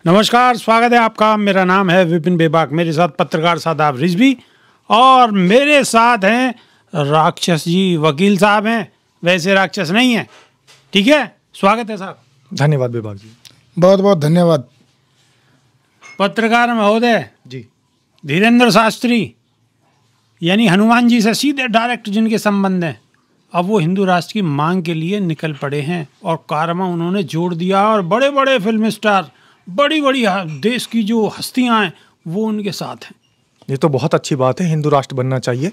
नमस्कार, स्वागत है आपका। मेरा नाम है विपिन बेबाक। मेरे साथ पत्रकार शादाब रिजवी और मेरे साथ हैं राक्षस जी, वकील साहब हैं। वैसे राक्षस नहीं है, ठीक है। स्वागत है साहब। धन्यवाद बेबाक जी, बहुत बहुत धन्यवाद। पत्रकार महोदय जी, धीरेन्द्र शास्त्री यानी हनुमान जी से सीधे डायरेक्ट जिनके संबंध हैं, अब वो हिंदू राष्ट्र की मांग के लिए निकल पड़े हैं और कारवा उन्होंने जोड़ दिया। और बड़े बड़े फिल्म स्टार, बड़ी बड़ी देश की जो हस्तियां हैं, वो उनके साथ हैं। ये तो बहुत अच्छी बात है। हिंदू राष्ट्र बनना चाहिए,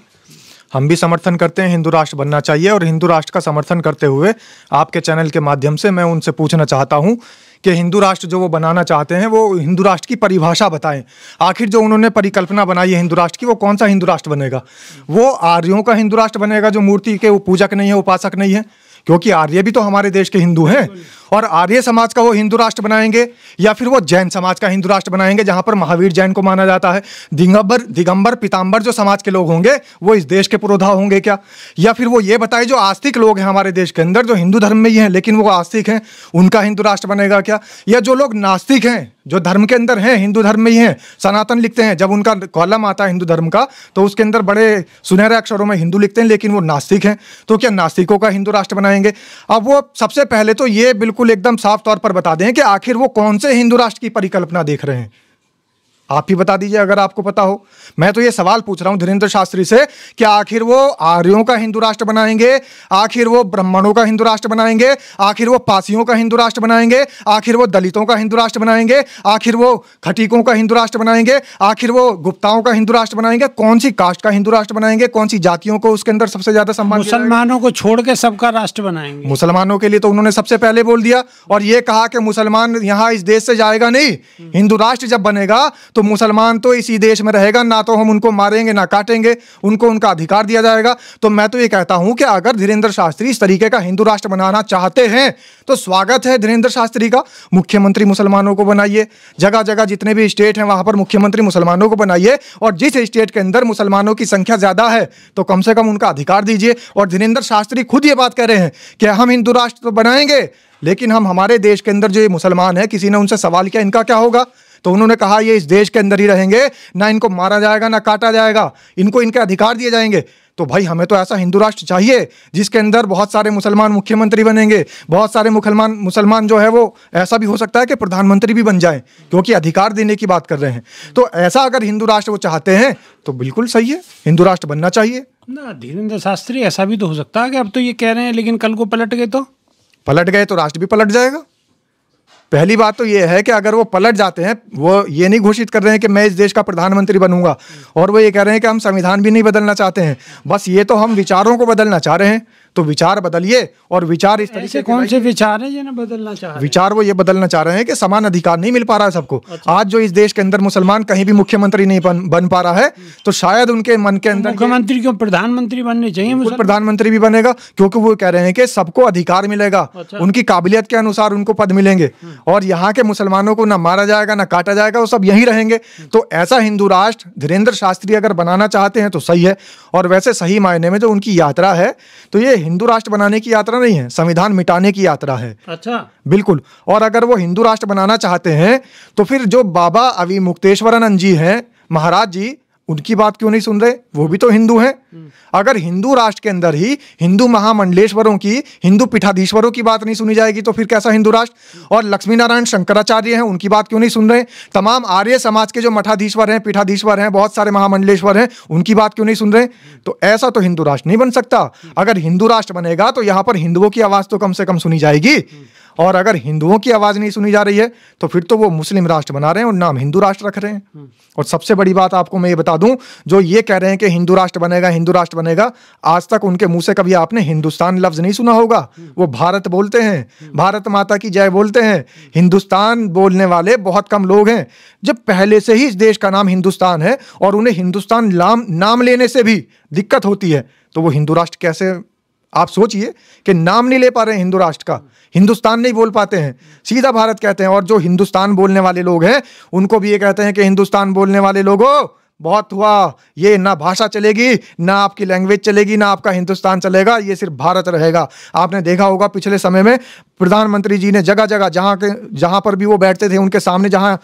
हम भी समर्थन करते हैं। हिंदू राष्ट्र बनना चाहिए और हिंदू राष्ट्र का समर्थन करते हुए आपके चैनल के माध्यम से मैं उनसे पूछना चाहता हूं कि हिंदू राष्ट्र जो वो बनाना चाहते हैं, वो हिंदू राष्ट्र की परिभाषा बताएं। आखिर जो उन्होंने परिकल्पना बनाई है हिंदू राष्ट्र की, वो कौन सा हिंदू राष्ट्र बनेगा? वो आर्यों का हिंदू राष्ट्र बनेगा जो मूर्ति के वो पूजक नहीं है, उपासक नहीं है? क्योंकि आर्य भी तो हमारे देश के हिंदू हैं। और आर्य समाज का वो हिंदू राष्ट्र बनाएंगे या फिर वो जैन समाज का हिंदू राष्ट्र बनाएंगे जहां पर महावीर जैन को माना जाता है? दिगंबर पीताम्बर जो समाज के लोग होंगे वो इस देश के पुरोधा होंगे क्या? या फिर वो ये बताए जो आस्तिक लोग हैं हमारे देश के अंदर, जो हिंदू धर्म में ही हैं लेकिन वो आस्तिक हैं, उनका हिंदू राष्ट्र बनेगा क्या? या जो लोग नास्तिक हैं, जो धर्म के अंदर हैं, हिंदू धर्म में ही हैं, सनातन लिखते हैं, जब उनका कॉलम आता है हिंदू धर्म का तो उसके अंदर बड़े सुनहरे अक्षरों में हिंदू लिखते हैं, लेकिन वो नास्तिक हैं, तो क्या नास्तिकों का हिंदू राष्ट्र बनाएंगे? अब वो सबसे पहले तो ये बिल्कुल एकदम साफ तौर पर बता दें कि आखिर वो कौन से हिंदू राष्ट्र की परिकल्पना देख रहे हैं। आप ही बता दीजिए अगर आपको पता हो। मैं तो ये सवाल पूछ रहा हूं धीरेन्द्र शास्त्री से कि आखिर वो आर्यों का हिंदू राष्ट्र बनाएंगे, आखिर वो ब्राह्मणों का हिंदू राष्ट्र बनाएंगे, आखिर वो पासियों का हिंदू राष्ट्र बनाएंगे, आखिर वो दलितों का हिंदू राष्ट्र बनाएंगे, आखिर वो खटीकों का हिंदू राष्ट्र बनाएंगे, आखिर वो गुप्ताओं का हिंदू राष्ट्र बनाएंगे? कौन सी कास्ट का हिंदू राष्ट्र बनाएंगे? कौन सी जातियों को उसके अंदर सबसे ज्यादा सम्मान? मुसलमानों को छोड़ के सबका राष्ट्र बनाएंगे। मुसलमानों के लिए तो उन्होंने सबसे पहले बोल दिया और ये कहा कि मुसलमान यहाँ इस देश से जाएगा नहीं। हिंदू राष्ट्र जब बनेगा तो मुसलमान तो इसी देश में रहेगा, ना तो हम उनको मारेंगे ना काटेंगे, उनको उनका अधिकार दिया जाएगा। तो मैं तो ये कहता हूं कि अगर धीरेन्द्र शास्त्री इस तरीके का हिंदू राष्ट्र बनाना चाहते हैं तो स्वागत है धीरेन्द्र शास्त्री का। मुख्यमंत्री मुसलमानों को बनाइए, जगह जगह जितने भी स्टेट हैं वहां पर मुख्यमंत्री मुसलमानों को बनाइए, और जिस स्टेट के अंदर मुसलमानों की संख्या ज्यादा है तो कम से कम उनका अधिकार दीजिए। और धीरेन्द्र शास्त्री खुद ये बात कह रहे हैं कि हम हिंदू राष्ट्र तो बनाएंगे, लेकिन हम हमारे देश के अंदर जो ये मुसलमान है, किसी ने उनसे सवाल किया इनका क्या होगा, तो उन्होंने कहा ये इस देश के अंदर ही रहेंगे, ना इनको मारा जाएगा ना काटा जाएगा, इनको इनके अधिकार दिए जाएंगे। तो भाई हमें तो ऐसा हिंदू राष्ट्र चाहिए जिसके अंदर बहुत सारे मुसलमान मुख्यमंत्री बनेंगे, बहुत सारे मुसलमान जो है वो ऐसा भी हो सकता है कि प्रधानमंत्री भी बन जाए, क्योंकि अधिकार देने की बात कर रहे हैं। तो ऐसा अगर हिंदू राष्ट्र वो चाहते हैं तो बिल्कुल सही है, हिंदू राष्ट्र बनना चाहिए ना। धीरेन्द्र शास्त्री, ऐसा भी तो हो सकता है कि अब तो ये कह रहे हैं लेकिन कल को पलट गए तो राष्ट्र भी पलट जाएगा। पहली बात तो ये है कि अगर वो पलट जाते हैं, वो ये नहीं घोषित कर रहे हैं कि मैं इस देश का प्रधानमंत्री बनूंगा, और वो ये कह रहे हैं कि हम संविधान भी नहीं बदलना चाहते हैं, बस ये तो हम विचारों को बदलना चाह रहे हैं। तो विचार बदलिए, और विचार इस तरीके से, कौन से विचार हैं जिन्हें बदलना चाह रहे हैं? विचार वो ये बदलना चाह रहे हैं कि समान अधिकार नहीं मिल पा रहा है सबको। अच्छा। आज जो इस देश के अंदर मुसलमान कहीं भी मुख्यमंत्री नहीं बन पा रहा है, तो शायद उनके मन के अंदर मुख्यमंत्री क्यों प्रधानमंत्री बनने चाहिए? प्रधानमंत्री भी बनेगा, क्योंकि वो कह रहे हैं कि सबको अधिकार मिलेगा। अच्छा। उनकी काबिलियत के अनुसार उनको पद मिलेंगे, और यहाँ के मुसलमानों को ना मारा जाएगा ना काटा जाएगा, वो सब यहीं रहेंगे। तो ऐसा हिंदू राष्ट्र धीरेन्द्र शास्त्री अगर बनाना चाहते हैं तो सही है। और वैसे सही मायने में जो उनकी यात्रा है, तो ये हिंदू राष्ट्र बनाने की यात्रा नहीं है, संविधान मिटाने की यात्रा है। अच्छा, बिल्कुल। और अगर वो हिंदू राष्ट्र बनाना चाहते हैं तो फिर जो बाबा अविमुक्तेश्वरानंद जी हैं, महाराज जी, उनकी बात क्यों नहीं सुन रहे? वो भी तो हिंदू हैं। अगर हिंदू राष्ट्र के अंदर ही हिंदू महामंडलेश्वरों की, हिंदू पीठाधीश्वरों की बात नहीं सुनी जाएगी तो फिर कैसा हिंदू राष्ट्र? और लक्ष्मी नारायण शंकराचार्य हैं, उनकी बात क्यों नहीं सुन रहे? तमाम आर्य समाज के जो मठाधीश्वर हैं, पीठाधीश्वर हैं, बहुत सारे महामंडलेश्वर हैं, उनकी बात क्यों नहीं सुन रहे? तो ऐसा तो हिंदू राष्ट्र नहीं बन सकता। अगर हिंदू राष्ट्र बनेगा तो यहाँ पर हिंदुओं की आवाज तो कम से कम सुनी जाएगी, और अगर हिंदुओं की आवाज नहीं सुनी जा रही है तो फिर तो वो मुस्लिम राष्ट्र बना रहे हैं और नाम हिंदू राष्ट्र रख रहे हैं। और सबसे बड़ी बात आपको मैं ये बता दूं, जो ये कह रहे हैं कि हिंदू राष्ट्र बनेगा, हिंदू राष्ट्र बनेगा, आज तक उनके मुंह से कभी आपने हिंदुस्तान लफ्ज नहीं सुना होगा। वो भारत बोलते हैं, भारत माता की जय बोलते हैं। हिंदुस्तान बोलने वाले बहुत कम लोग हैं। जब पहले से ही इस देश का नाम हिंदुस्तान है और उन्हें हिंदुस्तान नाम लेने से भी दिक्कत होती है, तो वो हिंदू राष्ट्र कैसे? आप सोचिए कि नाम नहीं ले पा रहे हैं हिंदू राष्ट्र का, हिंदुस्तान नहीं बोल पाते हैं, सीधा भारत कहते हैं। और जो हिंदुस्तान बोलने वाले लोग हैं उनको भी ये कहते हैं कि हिंदुस्तान बोलने वाले लोगों बहुत हुआ, ये ना भाषा चलेगी, ना आपकी लैंग्वेज चलेगी, ना आपका हिंदुस्तान चलेगा, ये सिर्फ भारत रहेगा। आपने देखा होगा पिछले समय में प्रधानमंत्री जी ने जगह जगह जहां पर भी वो बैठते थे उनके सामने जहां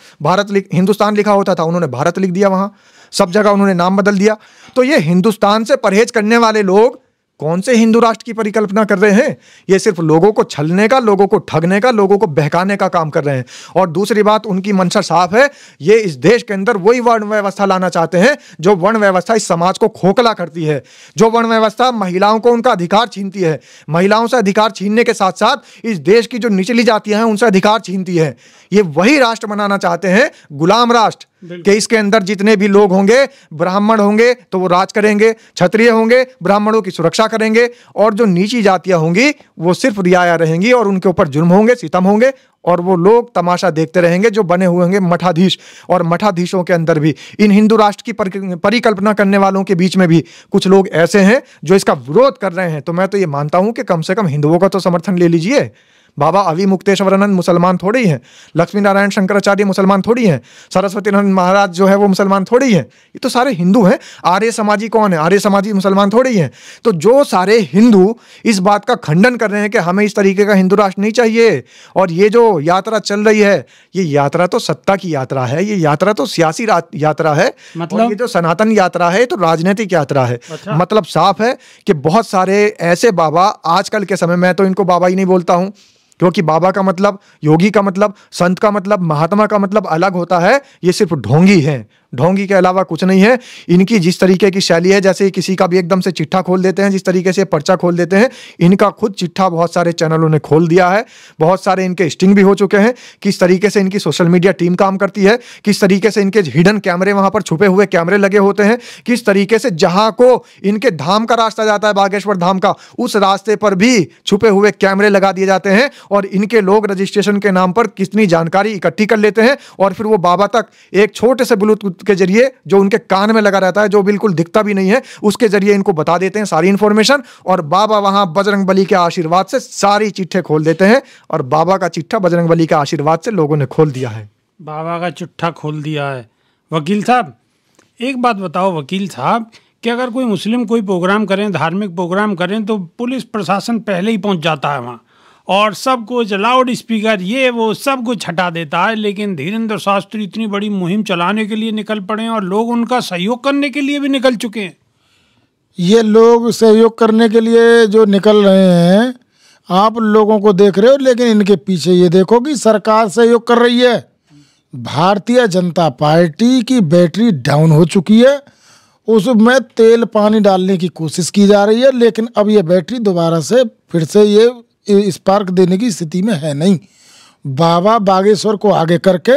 हिंदुस्तान लिखा होता था उन्होंने भारत लिख दिया, वहां सब जगह उन्होंने नाम बदल दिया। तो ये हिंदुस्तान से परहेज करने वाले लोग कौन से हिंदू राष्ट्र की परिकल्पना कर रहे हैं? ये सिर्फ लोगों को छलने का, लोगों को ठगने का, लोगों को बहकाने का काम कर रहे हैं। और दूसरी बात, उनकी मंशा साफ है, ये इस देश के अंदर वही वर्ण व्यवस्था लाना चाहते हैं जो वर्ण व्यवस्था इस समाज को खोखला करती है, जो वर्ण व्यवस्था महिलाओं को उनका अधिकार छीनती है, महिलाओं से अधिकार छीनने के साथ साथ इस देश की जो निचली जातियां हैं उनसे अधिकार छीनती है। ये वही राष्ट्र बनाना चाहते हैं, गुलाम राष्ट्र, कि इसके अंदर जितने भी लोग होंगे, ब्राह्मण होंगे तो वो राज करेंगे, क्षत्रिय होंगे ब्राह्मणों की सुरक्षा करेंगे, और जो नीची जातियां होंगी वो सिर्फ रियाया रहेंगी और उनके ऊपर जुल्म होंगे, सितम होंगे, और वो लोग तमाशा देखते रहेंगे जो बने हुए होंगे मठाधीश। और मठाधीशों के अंदर भी इन हिंदू राष्ट्र की परिकल्पना करने वालों के बीच में भी कुछ लोग ऐसे हैं जो इसका विरोध कर रहे हैं। तो मैं तो ये मानता हूं कि कम से कम हिंदुओं का तो समर्थन ले लीजिए। बाबा अवि मुक्तेश्वरानंद मुसलमान थोड़ी हैं, लक्ष्मी नारायण शंकराचार्य मुसलमान थोड़ी हैं, सरस्वती नंद महाराज जो है वो मुसलमान थोड़ी हैं, ये तो सारे हिंदू हैं। आर्य समाजी कौन है? आर्य समाजी मुसलमान थोड़ी हैं। तो जो सारे हिंदू इस बात का खंडन कर रहे हैं कि हमें इस तरीके का हिंदू राष्ट्र नहीं चाहिए, और ये जो यात्रा चल रही है, ये यात्रा तो सत्ता की यात्रा है, ये यात्रा तो सियासी यात्रा है, और ये जो सनातन यात्रा है तो राजनीतिक यात्रा है। मतलब साफ है कि बहुत सारे ऐसे बाबा आजकल के समय, मैं तो इनको बाबा ही नहीं बोलता हूं, क्योंकि बाबा का मतलब, योगी का मतलब, संत का मतलब, महात्मा का मतलब अलग होता है। ये सिर्फ ढोंगी हैं, ढोंगी के अलावा कुछ नहीं है। इनकी जिस तरीके की शैली है, जैसे किसी का भी एकदम से चिट्ठा खोल देते हैं, जिस तरीके से पर्चा खोल देते हैं, इनका खुद चिट्ठा बहुत सारे चैनलों ने खोल दिया है, बहुत सारे इनके स्टिंग भी हो चुके हैं। किस तरीके से इनकी सोशल मीडिया टीम काम करती है, किस तरीके से इनके हिडन कैमरे, वहां पर छुपे हुए कैमरे लगे होते हैं, किस तरीके से जहां को इनके धाम का रास्ता जाता है, बागेश्वर धाम का, उस रास्ते पर भी छुपे हुए कैमरे लगा दिए जाते हैं, और इनके लोग रजिस्ट्रेशन के नाम पर कितनी जानकारी इकट्ठी कर लेते हैं, और फिर वो बाबा तक एक छोटे से ब्लूटूथ के जरिए जो उनके कान में लगा रहता है, जो बिल्कुल दिखता भी नहीं है, उसके जरिए इनको बता देते हैं सारी इंफॉर्मेशन, और बाबा वहां बजरंगबली के आशीर्वाद से सारी चिट्ठे खोल देते हैं। और बाबा का चिट्ठा बजरंगबली के आशीर्वाद से लोगों ने खोल दिया है। बाबा का चिट्ठा खोल दिया है। वकील साहब, एक बात बताओ वकील साहब, कि अगर कोई मुस्लिम कोई प्रोग्राम करें, धार्मिक प्रोग्राम करें, तो पुलिस प्रशासन पहले ही पहुंच जाता है वहाँ, और सब कुछ लाउड स्पीकर ये वो सब कुछ हटा देता है। लेकिन धीरेन्द्र शास्त्री इतनी बड़ी मुहिम चलाने के लिए निकल पड़े हैं, और लोग उनका सहयोग करने के लिए भी निकल चुके हैं। ये लोग सहयोग करने के लिए जो निकल रहे हैं, आप लोगों को देख रहे हो, लेकिन इनके पीछे ये देखो कि सरकार सहयोग कर रही है। भारतीय जनता पार्टी की बैटरी डाउन हो चुकी है, उसमें तेल पानी डालने की कोशिश की जा रही है, लेकिन अब ये बैटरी दोबारा से फिर से ये स्पार्क देने की स्थिति में है नहीं। बाबा बागेश्वर को आगे करके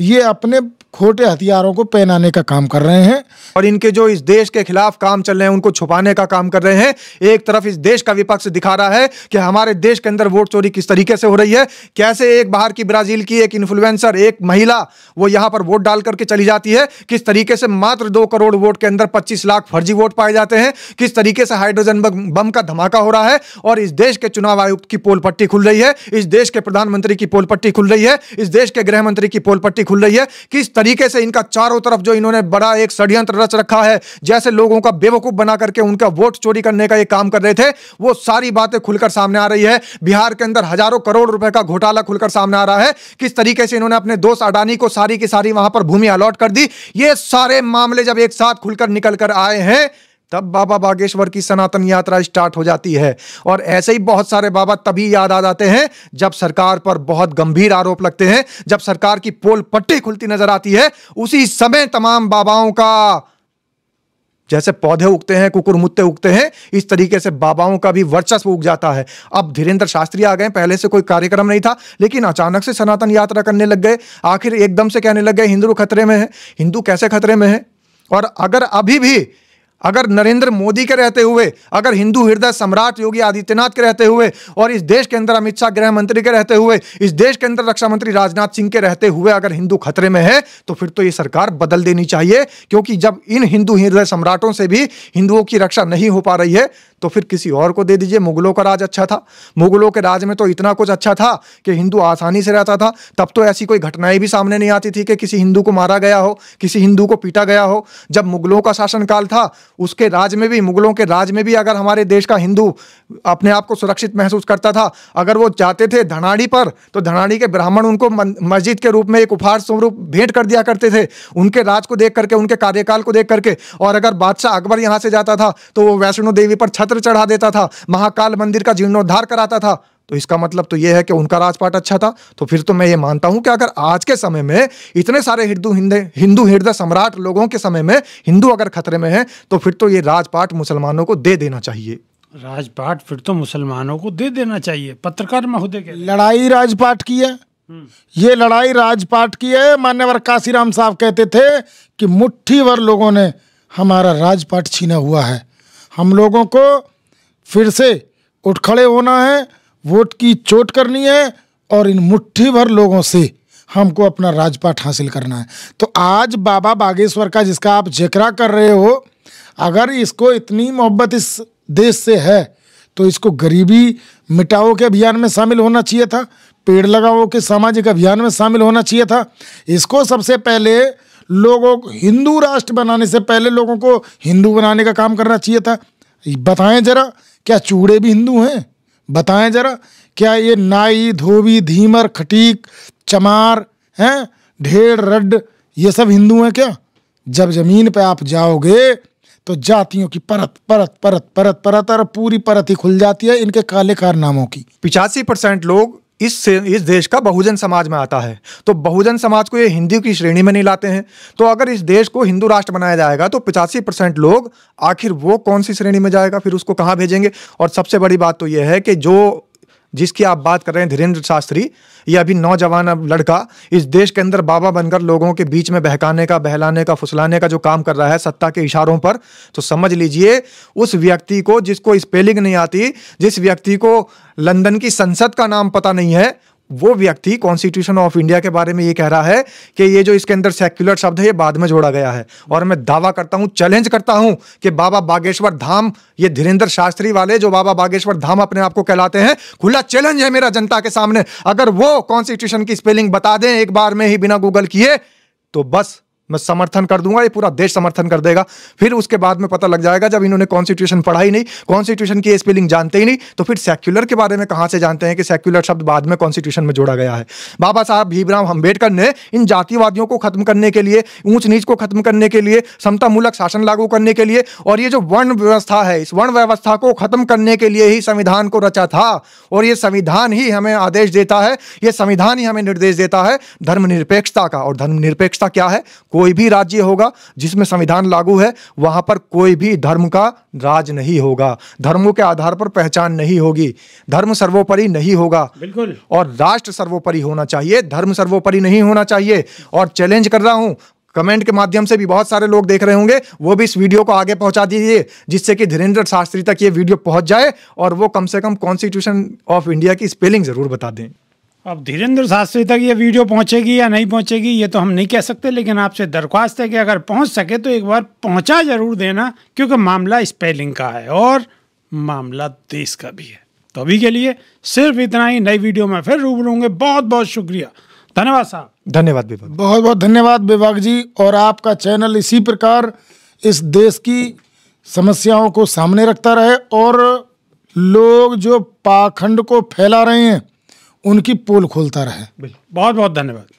ये अपने खोटे हथियारों को पहनाने का काम कर रहे हैं, और इनके जो इस देश के खिलाफ काम चल रहे हैं उनको छुपाने का काम कर रहे हैं। एक तरफ इस देश का विपक्ष दिखा रहा है कि हमारे देश के अंदर वोट चोरी किस तरीके से हो रही है, कैसे एक बाहर की ब्राजील की एक इन्फ्लुएंसर, एक महिला, वो यहां पर वोट डाल करके चली जाती है, किस तरीके से मात्र 2 करोड़ वोट के अंदर 25 लाख फर्जी वोट पाए जाते हैं, किस तरीके से हाइड्रोजन बम का धमाका हो रहा है, और इस देश के चुनाव आयुक्त की पोल पट्टी खुल रही है, इस देश के प्रधानमंत्री की पोल पट्टी खुल रही है, इस देश के गृह मंत्री की पोल पट्टी खुल रही है। किस तरीके से इनका चारों तरफ जो इन्होंने बड़ा एक षड्यंत्र रच रखा है, जैसे लोगों का बेवकूफ बना करके उनका वोट चोरी करने का ये काम कर रहे थे, वो सारी बातें खुलकर सामने आ रही है। बिहार के अंदर हजारों करोड़ रुपए का घोटाला खुलकर सामने आ रहा है। किस तरीके से इन्होंने अपने दोस्त अडानी को सारी की सारी वहां पर भूमि अलॉट कर दी। ये सारे मामले जब एक साथ खुलकर निकल कर आए हैं, तब बाबा बागेश्वर की सनातन यात्रा स्टार्ट हो जाती है। और ऐसे ही बहुत सारे बाबा तभी याद आ जाते हैं जब सरकार पर बहुत गंभीर आरोप लगते हैं, जब सरकार की पोल पट्टी खुलती नजर आती है, उसी समय तमाम बाबाओं का जैसे पौधे उगते हैं, कुकुरमुत्ते उगते हैं, इस तरीके से बाबाओं का भी वर्चस्व उग जाता है। अब धीरेन्द्र शास्त्री आ गए, पहले से कोई कार्यक्रम नहीं था, लेकिन अचानक से सनातन यात्रा करने लग गए। आखिर एकदम से कहने लग गए हिंदू खतरे में है। हिंदू कैसे खतरे में है? और अगर अभी भी अगर नरेंद्र मोदी के रहते हुए, अगर हिंदू हृदय सम्राट योगी आदित्यनाथ के रहते हुए, और इस देश के अंदर अमित शाह गृह मंत्री के रहते हुए, इस देश के अंदर रक्षा मंत्री राजनाथ सिंह के रहते हुए अगर हिंदू खतरे में है, तो फिर तो ये सरकार बदल देनी चाहिए। क्योंकि जब इन हिंदू हृदय सम्राटों से भी हिंदुओं की रक्षा नहीं हो पा रही है, तो फिर किसी और को दे दीजिए। मुगलों का राज अच्छा था, मुगलों के राज में तो इतना कुछ अच्छा था कि हिंदू आसानी से रहता था। तब तो ऐसी कोई घटनाएं भी सामने नहीं आती थी कि किसी हिंदू को मारा गया हो, किसी हिंदू को पीटा गया हो। जब मुगलों का शासनकाल था, उसके राज में भी, मुगलों के राज में भी अगर हमारे देश का हिंदू अपने आप को सुरक्षित महसूस करता था, अगर वो जाते थे धनाड़ी पर, तो धनाड़ी के ब्राह्मण उनको मस्जिद के रूप में एक उपहार स्वरूप भेंट कर दिया करते थे, उनके राज को देख करके, उनके कार्यकाल को देख करके। और अगर बादशाह अकबर यहाँ से जाता था तो वो वैष्णो देवी पर छत्र चढ़ा देता था, महाकाल मंदिर का जीर्णोद्धार कराता था। तो इसका मतलब तो यह है कि उनका राजपाट अच्छा था। तो फिर तो मैं ये मानता हूं कि अगर आज के समय में इतने सारे हिंदू हृदय सम्राट लोगों के समय में हिंदू अगर खतरे में है, तो फिर तो ये राजपाट मुसलमानों को दे देना चाहिए। राजपाट फिर तो मुसलमानों को दे देना चाहिए। पत्रकार महोदय के लड़ाई राजपाट की है, ये लड़ाई राजपाट की है। मान्यवर काशीराम साहब कहते थे कि मुट्ठी भर लोगों ने हमारा राजपाट छीना हुआ है, हम लोगों को फिर से उठ खड़े होना है, वोट की चोट करनी है और इन मुट्ठी भर लोगों से हमको अपना राजपाट हासिल करना है। तो आज बाबा बागेश्वर का जिसका आप जिक्र कर रहे हो, अगर इसको इतनी मोहब्बत इस देश से है तो इसको गरीबी मिटाओ के अभियान में शामिल होना चाहिए था, पेड़ लगाओ के सामाजिक अभियान में शामिल होना चाहिए था। इसको सबसे पहले लोगों को हिंदू राष्ट्र बनाने से पहले लोगों को हिंदू बनाने का काम करना चाहिए था। बताएं जरा, क्या चूड़े भी हिंदू हैं? बताएं जरा, क्या ये नाई, धोबी, धीमर, खटीक, चमार हैं, ढेर, रड्ड, ये सब हिंदू हैं क्या? जब जमीन पे आप जाओगे तो जातियों की परत परत परत परत परत और पूरी परत ही खुल जाती है इनके काले कारनामों की। 85% लोग इस देश का बहुजन समाज में आता है, तो बहुजन समाज को ये हिंदू की श्रेणी में नहीं लाते हैं। तो अगर इस देश को हिंदू राष्ट्र बनाया जाएगा तो 85% लोग, आखिर वो कौन सी श्रेणी में जाएगा, फिर उसको कहाँ भेजेंगे? और सबसे बड़ी बात तो यह है कि जिसकी आप बात कर रहे हैं, धीरेंद्र शास्त्री, ये अभी नौजवान लड़का इस देश के अंदर बाबा बनकर लोगों के बीच में बहकाने का, बहलाने का, फुसलाने का जो काम कर रहा है सत्ता के इशारों पर, तो समझ लीजिए उस व्यक्ति को, जिसको स्पेलिंग नहीं आती, जिस व्यक्ति को लंदन की संसद का नाम पता नहीं है, वो व्यक्ति कॉन्स्टिट्यूशन ऑफ इंडिया के बारे में ये कह रहा है कि ये जो इसके अंदर सेक्युलर शब्द है ये बाद में जोड़ा गया है। और मैं दावा करता हूं, चैलेंज करता हूं कि बाबा बागेश्वर धाम, ये धीरेंद्र शास्त्री वाले जो बाबा बागेश्वर धाम अपने आप को कहलाते हैं, खुला चैलेंज है मेरा जनता के सामने, अगर वो कॉन्स्टिट्यूशन की स्पेलिंग बता दें एक बार में ही बिना गूगल किए, तो बस मैं समर्थन कर दूंगा, ये पूरा देश समर्थन कर देगा। फिर उसके बाद में पता लग जाएगा, जब इन्होंने कॉन्स्टिट्यूशन पढ़ा ही नहीं, कॉन्स्टिट्यूशन की स्पेलिंग जानते ही नहीं, तो फिर सेक्युलर के बारे में कहां से जानते हैं कि सेक्युलर शब्द बाद में कॉन्स्टिट्यूशन में जोड़ा गया है। बाबा साहब भीमराव अंबेडकर ने इन जातिवादियों को खत्म करने के लिए, ऊंच नीच को खत्म करने के लिए, समतामूलक शासन लागू करने के लिए, और ये जो वर्ण व्यवस्था है, इस वर्ण व्यवस्था को खत्म करने के लिए ही संविधान को रचा था। और ये संविधान ही हमें आदेश देता है, ये संविधान ही हमें निर्देश देता है धर्मनिरपेक्षता का। और धर्मनिरपेक्षता क्या है? कोई भी राज्य होगा जिसमें संविधान लागू है, वहां पर कोई भी धर्म का राज नहीं होगा, धर्मों के आधार पर पहचान नहीं होगी, धर्म सर्वोपरि नहीं होगा। बिल्कुल। और राष्ट्र सर्वोपरि होना चाहिए, धर्म सर्वोपरि नहीं होना चाहिए। और चैलेंज कर रहा हूं, कमेंट के माध्यम से भी बहुत सारे लोग देख रहे होंगे, वो भी इस वीडियो को आगे पहुंचा दीजिए, जिससे कि धीरेंद्र शास्त्री तक ये वीडियो पहुंच जाए और वो कम से कम कॉन्स्टिट्यूशन ऑफ इंडिया की स्पेलिंग जरूर बता दें। अब धीरेंद्र शास्त्री तक ये वीडियो पहुंचेगी या नहीं पहुंचेगी ये तो हम नहीं कह सकते, लेकिन आपसे दरख्वास्त है कि अगर पहुंच सके तो एक बार पहुंचा जरूर देना, क्योंकि मामला स्पेलिंग का है और मामला देश का भी है। तो अभी के लिए सिर्फ इतना ही, नई वीडियो में फिर रूबरू होंगे। बहुत बहुत शुक्रिया, धन्यवाद साहब। धन्यवाद विभाग, बहुत बहुत धन्यवाद विभाग जी। और आपका चैनल इसी प्रकार इस देश की समस्याओं को सामने रखता रहे और लोग जो पाखंड को फैला रहे हैं उनकी पोल खोलता रहे। बहुत बहुत धन्यवाद।